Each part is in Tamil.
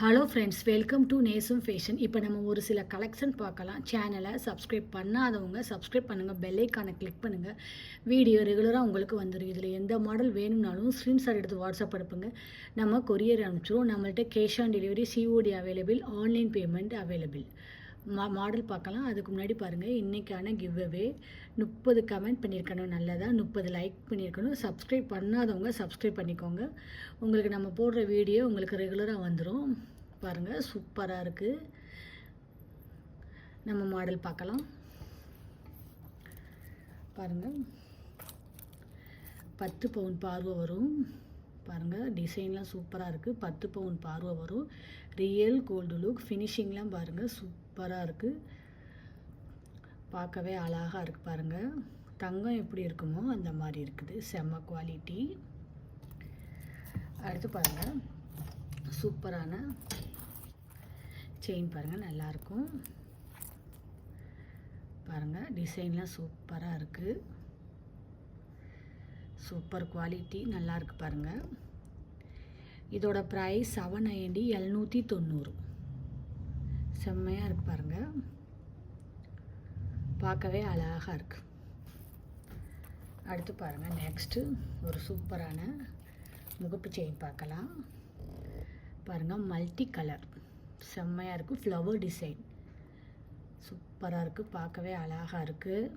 ஹலோ ஃப்ரெண்ட்ஸ், வெல்கம் டு நேசம் ஃபேஷன். இப்போ நம்ம ஒரு சில கலெக்ஷன் பார்க்கலாம். சேனலை சப்ஸ்கிரைப் பண்ணாதவங்க சப்ஸ்கிரைப் பண்ணுங்கள், பெல் ஐக்கானை கிளிக் பண்ணுங்கள். வீடியோ ரெகுலராக உங்களுக்கு வந்துடும். இதில் எந்த மாடல் வேணும்னாலும் ஸ்க்ரீன்ஷாட் எடுத்து வாட்ஸ்அப் அனுப்புங்க, நம்ம கொரியர் அனுப்பிச்சிடுவோம். நம்மள்ட்ட cash on delivery, COD available, online payment available. Model பார்க்கலாம். அதுக்கு முன்னாடி பாருங்கள், இன்றைக்கான கிவ்அவே 30 கமெண்ட் பண்ணியிருக்கணும், நல்லதாக 30 லைக் பண்ணியிருக்கணும். சப்ஸ்கிரைப் பண்ணாதவங்க சப்ஸ்கிரைப் பண்ணிக்கோங்க. உங்களுக்கு நம்ம போடுற வீடியோ உங்களுக்கு ரெகுலராக வந்துடும். பாருங்கள், சூப்பராக இருக்குது. நம்ம மாடல் பார்க்கலாம். பாருங்கள், 10 பவுன் பார்வை வரும். பாருங்கள், டிசைன்லாம் சூப்பராக இருக்குது. 10 பவுன் பார்வை வரும். Real gold look. ஃபினிஷிங்லாம் பாருங்கள், சூப்பராக இருக்குது. பார்க்கவே அழகாக இருக்குது. பாருங்கள், தங்கம் எப்படி இருக்குமோ அந்த மாதிரி இருக்குது. செம்ம குவாலிட்டி. அடுத்து பாருங்கள், சூப்பரான செயின் பாருங்கள், நல்லாயிருக்கும். பாருங்கள், டிசைன்லாம் சூப்பராக இருக்குது. சூப்பர் குவாலிட்டி, நல்லாயிருக்கு. பாருங்கள், இதோட ப்ரைஸ் 790, 790. செம்மையாக இருக்குது. பாருங்கள், பார்க்கவே அழகாக இருக்குது. அடுத்து பாருங்கள், நெக்ஸ்ட்டு ஒரு சூப்பரான முகப்பு செயின் பார்க்கலாம். பாருங்கள், மல்டி கலர், செம்மையாக இருக்குது. ஃப்ளவர் டிசைன் சூப்பராக இருக்குது. பார்க்கவே அழகாக இருக்குது.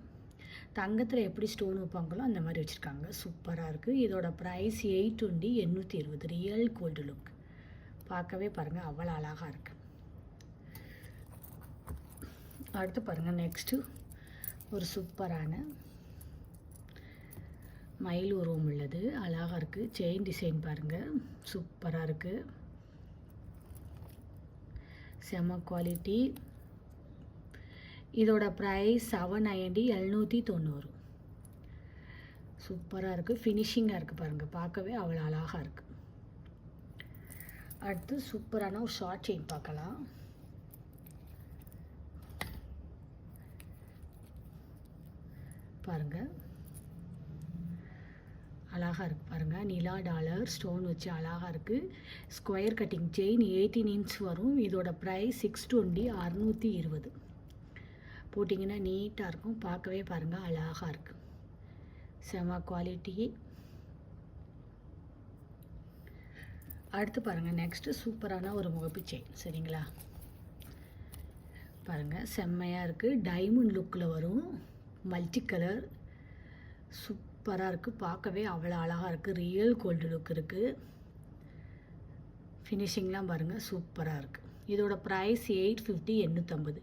தங்கத்தில் எப்படி ஸ்டோன் வைப்பாங்களோ அந்த மாதிரி வச்சுருக்காங்க. சூப்பராக இருக்குது. இதோட ப்ரைஸ் 820, 820. Real gold look. பார்க்கவே பாருங்கள், அவ்வளோ அழகாக இருக்குது. அடுத்து பாருங்கள், நெக்ஸ்ட்டு ஒரு சூப்பரான மயில் உருவம் உள்ளது, அழகாக இருக்குது. செயின் டிசைன் பாருங்கள், சூப்பராக இருக்குது. செம்ம குவாலிட்டி. இதோட ப்ரைஸ் 790, 790. சூப்பராக இருக்குது. ஃபினிஷிங்காக இருக்குது. பாருங்கள், பார்க்கவே அவ்வளோ அழகாக இருக்குது. அடுத்து சூப்பரான ஒரு ஷார்ட் செயின் பார்க்கலாம். பாருங்கள், அழகாக இருக்குது. பாருங்கள், நிலா டாலர் ஸ்டோன் வச்சு அழகாக இருக்குது. ஸ்கொயர் கட்டிங் செயின் 18 இன்ச் வரும். இதோட ப்ரைஸ் 620, 620. போட்டிங்கன்னா நீட்டாக இருக்கும். பார்க்கவே பாருங்கள், அழகாக இருக்குது. செம குவாலிட்டி. அடுத்து பாருங்கள், நெக்ஸ்ட்டு சூப்பரான ஒரு முகப்பு செயின். சரிங்களா? பாருங்கள், செம்மையாக இருக்குது. டைமண்ட் லுக்கில் வரும். மல்டி கலர் சூப்பராக இருக்குது. பார்க்கவே அவ்வளோ அழகாக இருக்குது. ரியல் கோல்டு லுக் இருக்குது. ஃபினிஷிங்லாம் பாருங்கள், சூப்பராக இருக்குது. இதோட ப்ரைஸ் 850, 850.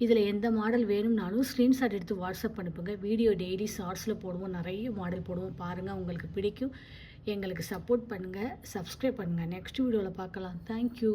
இதில் எந்த மாடல் வேணும்னாலும் ஸ்க்ரீன்ஷாட் எடுத்து வாட்ஸ்அப் அனுப்புங்க. வீடியோ டெய்லி ஷார்ட்ஸில் போடுவோம், நிறைய மாடல் போடுவோம். பாருங்கள், உங்களுக்கு பிடிக்கும். எங்களுக்கு சப்போர்ட் பண்ணுங்கள், சப்ஸ்கிரைப் பண்ணுங்கள். நெக்ஸ்ட் வீடியோவில் பார்க்கலாம். தேங்க்யூ.